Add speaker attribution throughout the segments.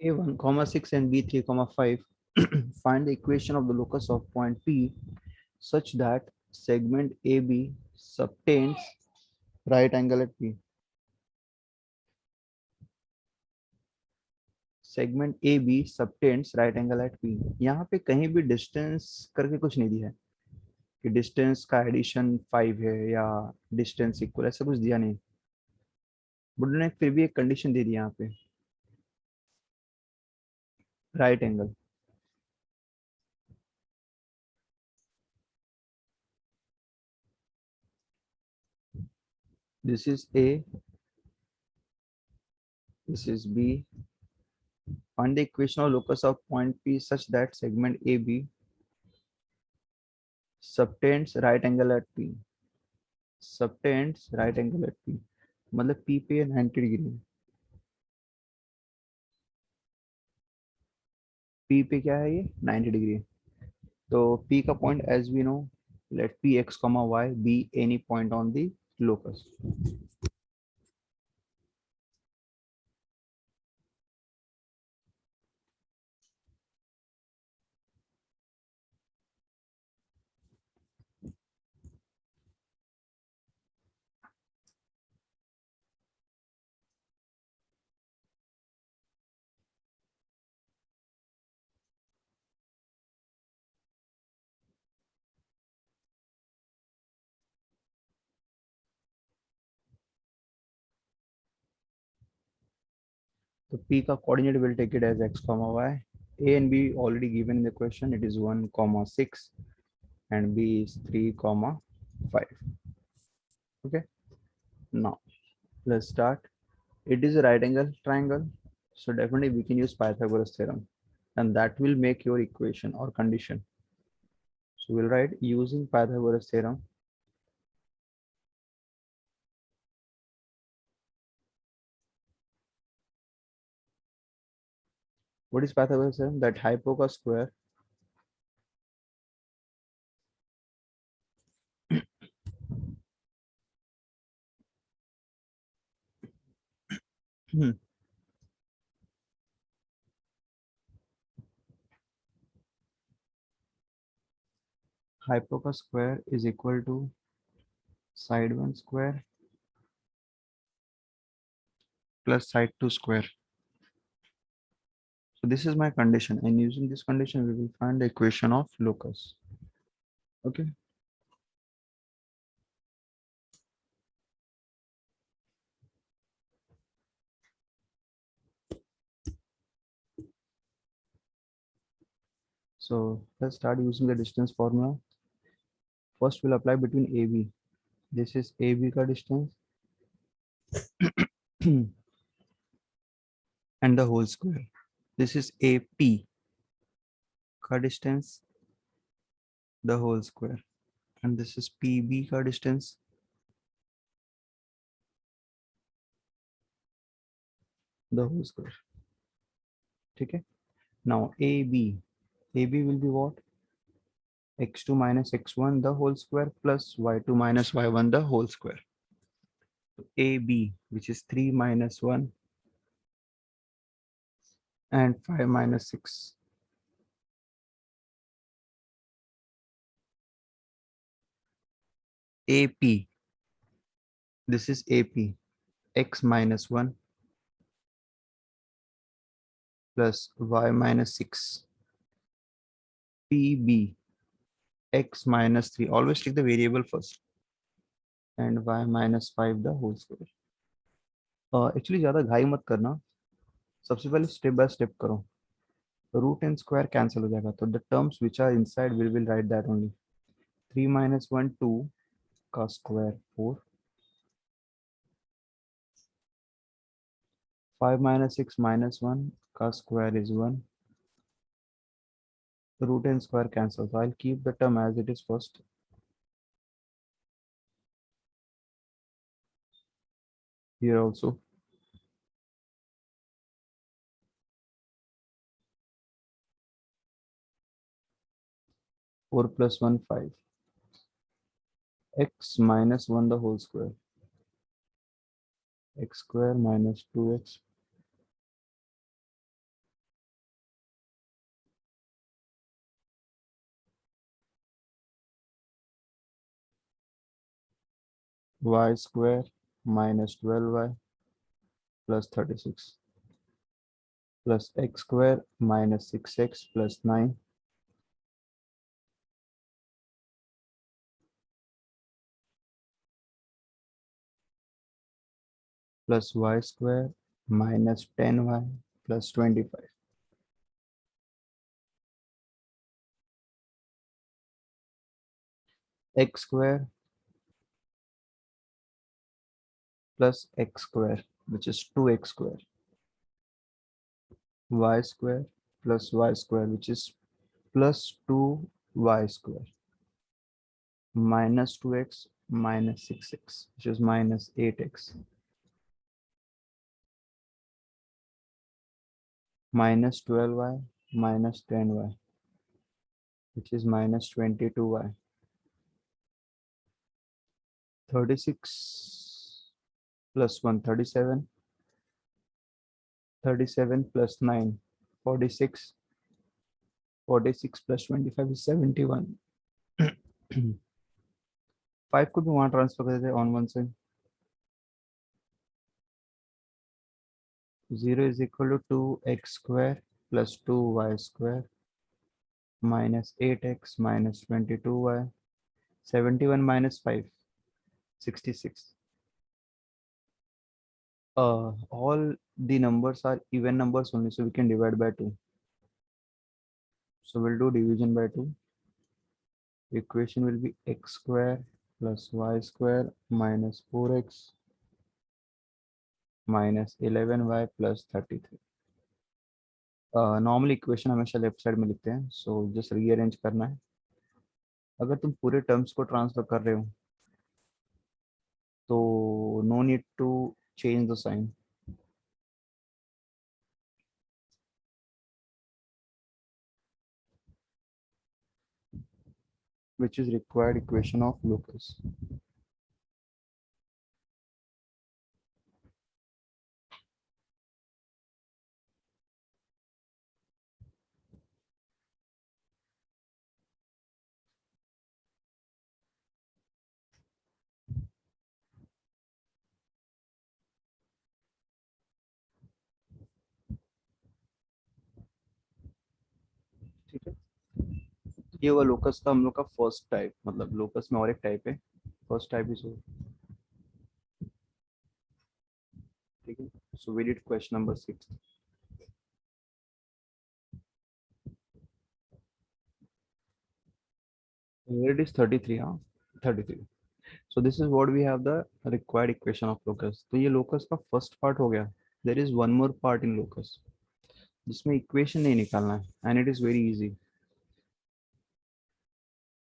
Speaker 1: a1 comma 6 and b3 comma 5. Find the equation of the locus of point P such that segment AB subtends right angle at P. Segment A B subtends right angle at P. यहाँ पे कहीं भी distance करके कुछ नहीं दिया है कि डिस्टेंस का एडिशन 5 है या डिस्टेंस इक्वल, ऐसा कुछ दिया नहीं। बुड ने फिर भी एक कंडीशन दे दी यहाँ पे, right angle. This is A, this is B. Find the equation of locus of point P such that segment AB subtends right angle at P. Subtends right angle at P मतलब P पे 90 degree, P पे क्या है ये 90 degree. तो P का point as we know, let P x comma y be any point on the locus. So P का coordinate will take it as x comma y. A and B already given in the question. It is 1 comma 6 and B is 3 comma 5. Okay. Now let's start. It is a right angle triangle, so definitely we can use Pythagoras theorem, and that will make your equation or condition. So we'll write using Pythagoras theorem. What is Pythagoras theorem? That hypotenuse square hypotenuse square is equal to side 1 square plus side 2 square. So this is my condition, and using this condition we will find the equation of locus. Okay. So let's start using the distance formula. First we'll apply between AB. This is AB ka distance and the whole square. This is AP ka distance, the whole square, and this is PB ka distance, the whole square. Okay. Now AB will be what? X2 minus x1 the whole square plus y2 minus y1 the whole square. So AB, which is 3 minus 1 and 5 minus 6. AP, this is AP, x minus 1 plus y minus 6. PB, x minus 3. Always take the variable first. And y minus 5 the whole square. Actually ज़्यादा घाई मत करना, सबसे पहले step by step करो। Root and square cancel हो जाएगा, तो the terms which are inside we will write that only. 3 minus 1 2 का स्क्वायर 4, 5 minus 6 minus 1 का square is 1. The root and square cancel, so I'll keep the term as it is first. Here also 4 plus 1 5, x minus 1 the whole square, x square minus 2x y square minus 12y plus 36 plus x square minus 6x plus 9 plus y square minus 10y plus 25. X square plus x square, which is 2x square. Y square plus y square, which is plus 2y square. Minus 2x minus 6x, which is minus 8x. Minus 12y minus 10y, which is minus 22y. 36 plus 1, 37. 37 plus 9, 46. 46 plus 25 is 71. 5 could be one transfer करते थे on one side. 0 is equal to 2x square plus 2y square minus 8x minus 22y. 71 minus 5, 66. All the numbers are even numbers only, so we can divide by 2. So we'll do division by 2. Equation will be x square plus y square minus 4x minus 11y plus 33. Normal equation हमेशा left side में लिखते हैं, so just rearrange करना है. अगर तुम पूरे terms को ट्रांसफर कर रहे हो तो no need to change the sign. Which is required equation of Lucas. ठीक है, ये हुआ लोकस का हम लोग का फर्स्ट टाइप. मतलब लोकस में और एक टाइप है, फर्स्ट टाइप इज. ठीक है, so we did question number 6. Here it is 33. 33. So this is what we have the required equation of locus. तो ये locus का first part हो गया. There is one more part in locus जिसमें equation नहीं निकालना है, and it is very easy.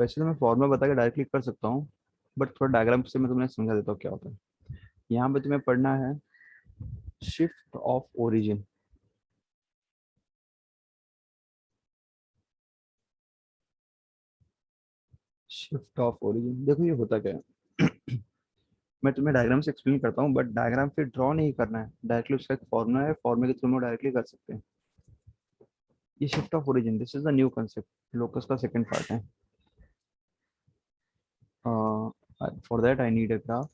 Speaker 1: वैसे तो मैं फॉर्मूला बता के डायरेक्टली कर सकता हूँ, बट थोड़ा डायग्राम से मैं तुम्हें समझा देता हूँ क्या होता है. यहाँ पे तुम्हें पढ़ना है shift of origin. Shift of origin देखो ये होता क्या है. मैं तुम्हें डायग्राम से एक्सप्लेन करता हूँ, बट डायग्राम फिर ड्रॉ नहीं करना है, डायरेक्टली उसका एक फॉर्मूला है, फॉर्मूले के थ्रू हम डायरेक्टली कर सकते हैं. ये shift of origin, this is the new concept, locus का सेकंड पार्ट है. For that I need a graph.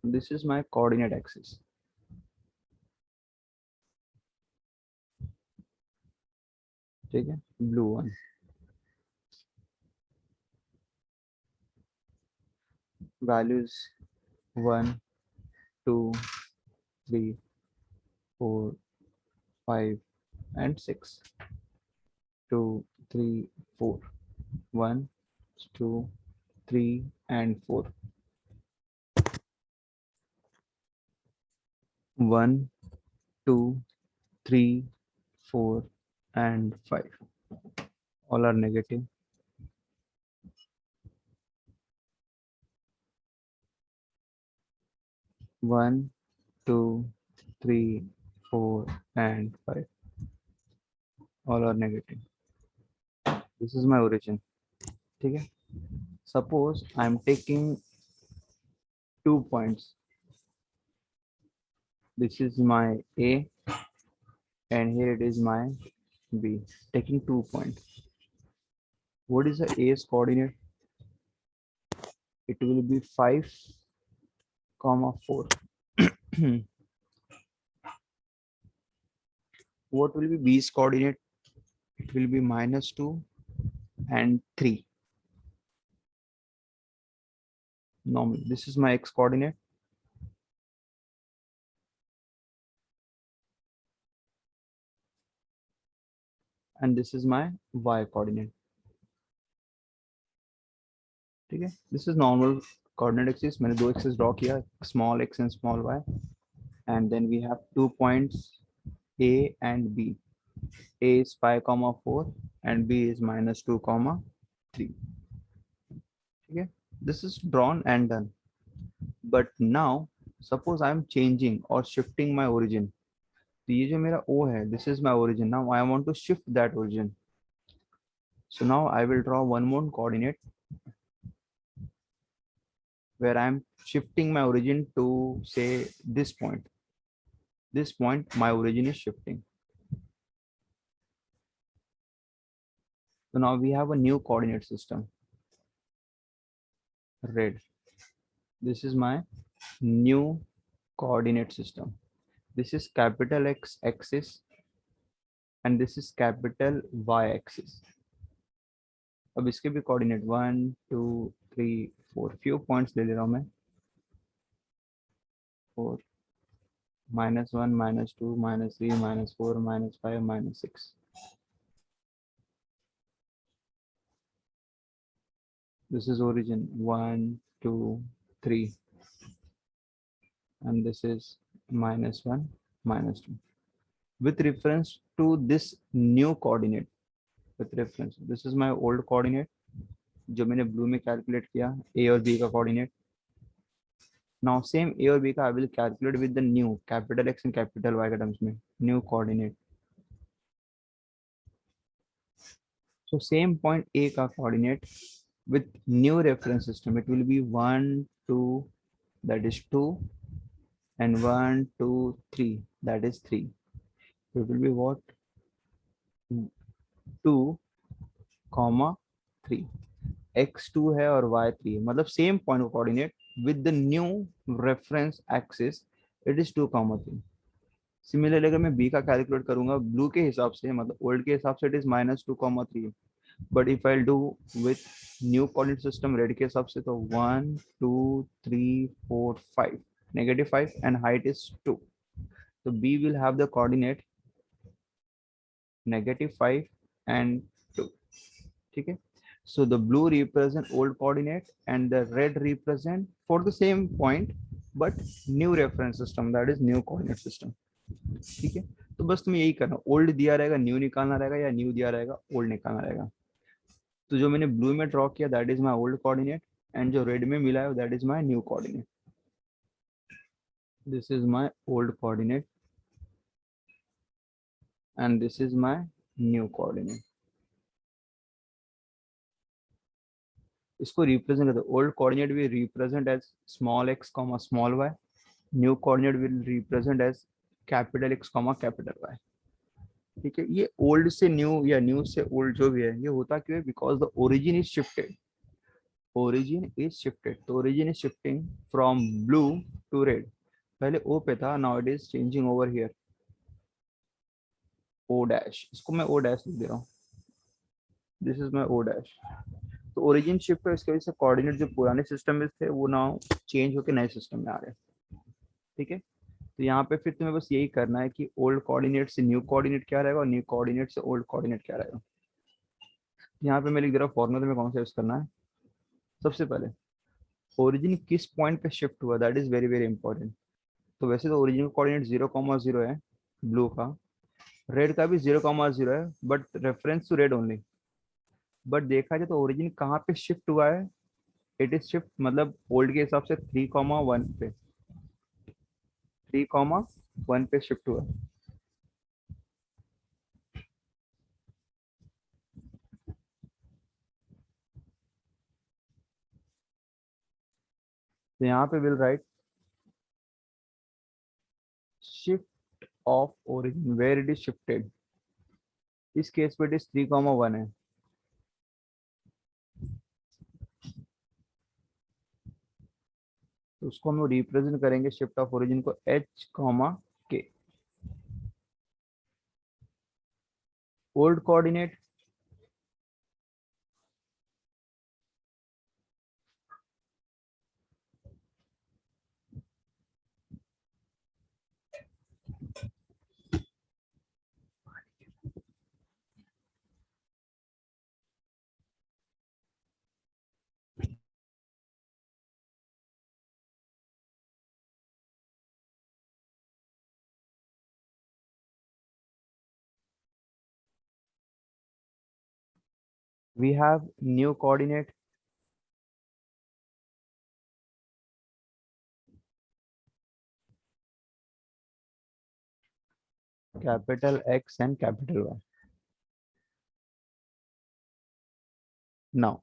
Speaker 1: This is my coordinate axis. ठीक है, blue one. Values 1 2 3 4 5 and 6. 2 3 4. 1 2 3 and 4. 1 2 3 4 and 5. All are negative. One, two, three, 4 and 5. All are negative. This is my origin. ठीक है. Suppose I am taking 2 points. This is my A and here it is my B, taking 2 points. What is the A's coordinate? It will be 5, 4. What will be B's coordinate? It will be -2 and 3. Normally, this is my X coordinate. And this is my Y coordinate. ठीक है, this is normal coordinate axis. मैंने दो axis draw किया, small x and small y, and then we have 2 points A and B. A is 5, 4 and B is -2, 3. Okay, this is drawn and done. But now suppose I am changing or shifting my origin. तो ये जो मेरा O है, this is my origin. Now I want to shift that origin. So now I will draw one more coordinate where I am shifting my origin to say this point. This point, my origin is shifting. So now we have a new coordinate system. Red. This is my new coordinate system. This is capital X axis and this is capital Y axis. अब इसके भी coordinate 1, 2, 3, 4 few points ले ले रहा हूँ मैं. 4, -1, -2, -3, -4, -5, -6. This is origin 1, 2, 3, and this is -1, -2. With reference to this new coordinate, with reference, this is my old coordinate जो मैंने blue में calculate किया, A और B का coordinate. Now same A और B का I will calculate with the new capital X and capital Y का terms में new coordinate. So same point A का coordinate with new reference system, it will be 1, 2, that is 2, and 1, 2, 3, that is 3. So it will be what? 2, 3. x2 है और y3 मतलब same point coordinate with the new reference axis, it is 2, 3. Similarly अगर मैं b का calculate करूंगा blue के हिसाब से, मतलब ओल्ड के हिसाब से, it is -2, 3. But if I do with new coordinate system red के हिसाब से, तो 1, 2, 3, 4, 5, -5 and height is 2. So b will have the coordinate -5 and 2. ठीक है. So the blue represent old coordinate and the red represent for the same point but new reference system, that is new coordinate system. ठीक है, तो बस तुम्हें यही करना, old दिया रहेगा न्यू निकालना रहेगा या न्यू दिया रहेगा ओल्ड निकालना रहेगा. तो जो मैंने ब्लू में ड्रॉ किया that is my old coordinate and जो रेड में मिला है that is my new coordinate. This is my old coordinate and this is my new coordinate. इसको रिप्रेजेंट करते हैं, old coordinate will represent as small x, small y. New coordinate will represent as capital X, capital Y. ठीक है, ये old से new या new से old जो भी है, ये होता क्यों है? Because the origin is shifted. Origin is shifted, तो origin is shifting from blue to red. पहले O पे था, now it is changing over here O dash. इसको मैं O डैश लिख दे रहा हूँ. This is my O dash. तो ओरिजिन शिफ्ट है, इसकी वजह से कोऑर्डिनेट जो पुराने सिस्टम में थे वो नाउ चेंज होकर नए सिस्टम में आ रहे हैं. ठीक है, तो यहाँ पे फिर तुम्हें बस यही करना है कि ओल्ड कोऑर्डिनेट से न्यू कोऑर्डिनेट क्या रहेगा और न्यू कोऑर्डिनेट से ओल्ड कोऑर्डिनेट क्या रहेगा. यहाँ पे मैं लिख दे रहा हूँ फॉर्मूला में कौन सा यूज करना है. सबसे पहले ओरिजिन किस पॉइंट पे शिफ्ट हुआ, that is very very important. तो वैसे तो ओरिजिन कोऑर्डिनेट 0, 0 है ब्लू का, रेड का भी 0, 0 है but reference to red only. But देखा जाए तो ओरिजिन कहाँ पे शिफ्ट हुआ है, इट इज शिफ्ट मतलब ओल्ड के हिसाब से 3, 1 पे, 3, 1 पे शिफ्ट हुआ. तो यहाँ पे will write shift of origin where it is shifted. इस केस पे it is 3,1 है, तो उसको हम रिप्रेजेंट करेंगे शिफ्ट ऑफ ओरिजिन को h, k. Old coordinate we have new coordinate capital X and capital Y. Now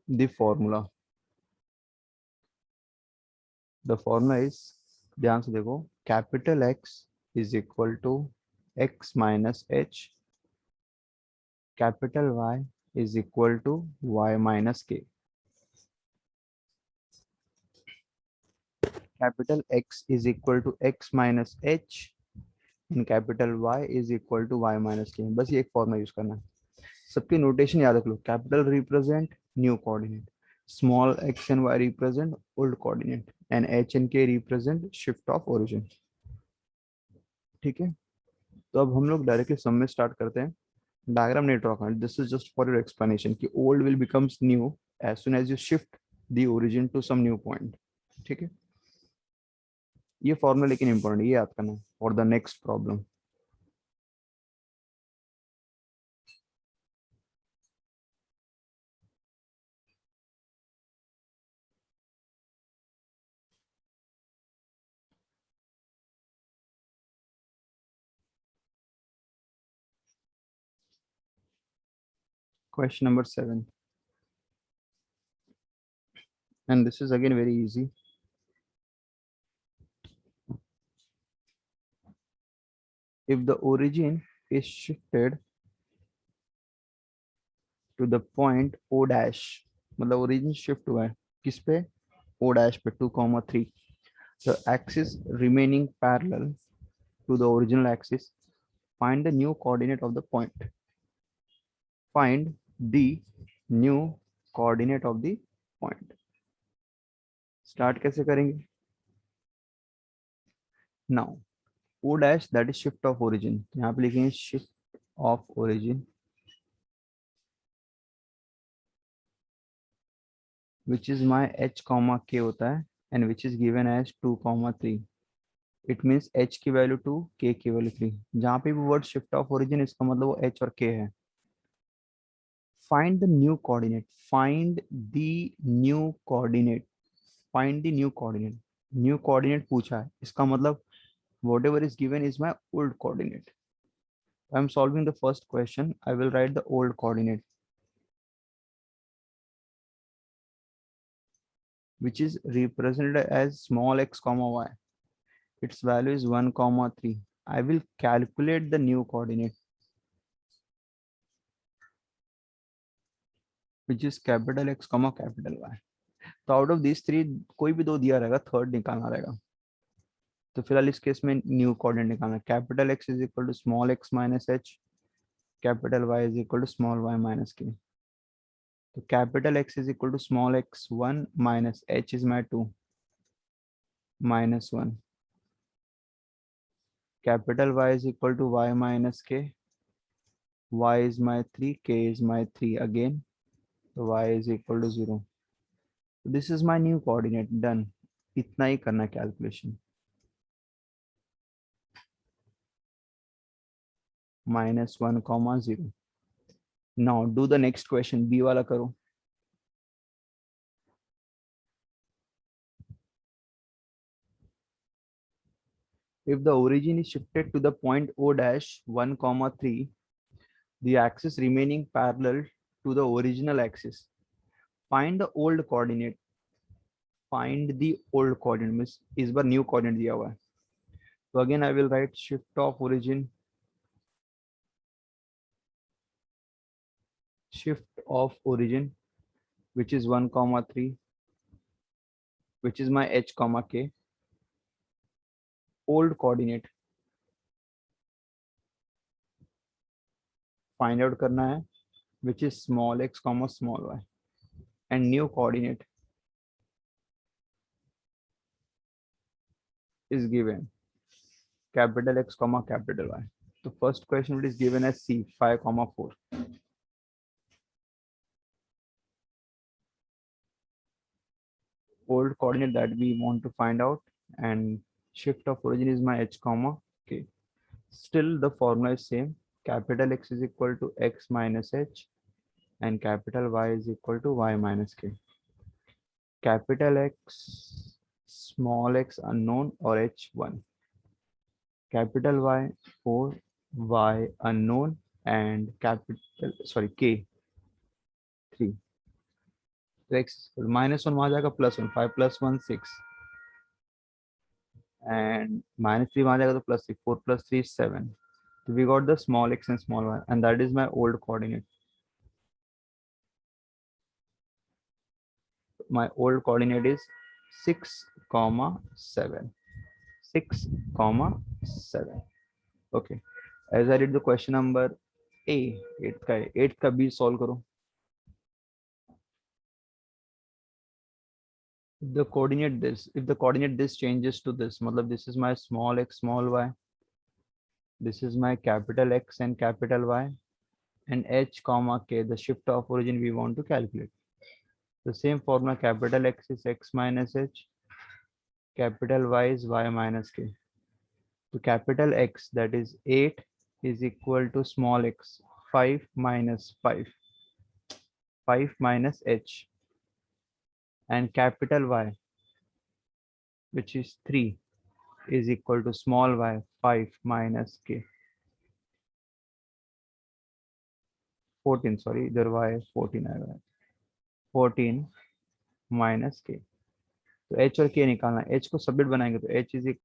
Speaker 1: the formula is, ध्यान से देखो, capital X is equal to x minus h, capital Y is equal to y minus k. Capital X is equal to x minus h and capital Y is equal to y minus k. बस ये एक formula use करना है. सबकी notation याद रख लो. Capital represent new coordinate, small x and y represent old coordinate and h and k represent shift of origin. ठीक है, तो अब हम लोग डायरेक्टली सम में स्टार्ट करते हैं. डायग्राम नहीं ड्रॉ करना, this is just for your explanation कि old will becomes new as soon as you shift the origin to some new point. ठीक है, ये फॉर्मूला लेकिन इंपॉर्टेंट, ये याद करना for the next problem. Question number 7, and this is again very easy. If the origin is shifted to the point O dash, मतलब origin shift हुआ है किस पे, O dash पे 2,3, the axis remaining parallel to the original axis, find the new coordinate of the point. Find the new coordinate of the point. Start कैसे करेंगे? Now O dash, that is shift of origin, यहाँ पे लिखेंगे shift of origin which is my h comma k होता है and which is given as 2,3. It means h की value 2, k की value 3. जहाँ पे भी वर्ड शिफ्ट ऑफ ओरिजिन इसका मतलब वो h और k है. Find the new coordinate. Find the new coordinate. Find the new coordinate. New coordinate पूछा है, इसका मतलब whatever is given is my old coordinate. I am solving the first question. I will write the old coordinate, which is represented as small x comma y. Its value is 1,3. I will calculate the new coordinate, which is capital X comma capital Y. तो out of this three कोई भी दो दिया रहेगा, third निकालना रहेगा. तो फिलहाल इस केस में न्यू कोऑर्डिनेट निकालना. Capital X is equal to small x minus h, capital Y is equal to small y minus k. तो capital X is equal to small x 1 minus h is my 2 minus 1. Capital Y is equal to y minus k, y is my 3, k is my 3 again, so y is equal to 0. So this is my new coordinate. Done. इतना ही करना calculation. -1,0. Now do the next question. B वाला करो. If the origin is shifted to the point O dash 1,3, the axis remaining parallel to the original axis, find the old coordinate. Find the old coordinate means इस बार new coordinate दिया हुआ है, तो again I will write shift of origin which is 1 comma 3, which is my h comma k. Old coordinate find out करना है which is small x comma small y, and new coordinate is given capital X comma capital Y. The first question it is given as C 5 comma 4. Old coordinate that we want to find out, and shift of origin is my h comma k. Still the formula is same. Capital X is equal to x minus h and capital Y is equal to y minus k. Capital X, small x unknown or h1. Capital Y 4, y unknown, and capital k 3. तो x -1 वहां जाएगा +1, 5 + 1 6, and -3 वहां जाएगा तो +3, 4 + 3 7. So we got the small x and small y, and that is my old coordinate. My old coordinate is 6 comma 7. 6 comma 7. Okay, as I did the question number A, 8 का B solve करो. If the coordinate this changes to this, मतलब this is my small x small y, this is my capital X and capital Y, and h comma k, the shift of origin we want to calculate. The same formula, capital X is x minus h, capital Y is y minus k. So capital X, that is 8, is equal to small x 5 minus 5, 5 minus h, and capital Y, which is 3, is equal to small y 5 minus k. 14, sorry, इधर y 14 आएगा, 14 minus k. तो h और k निकालना है, h को submit बनाएंगे तो h is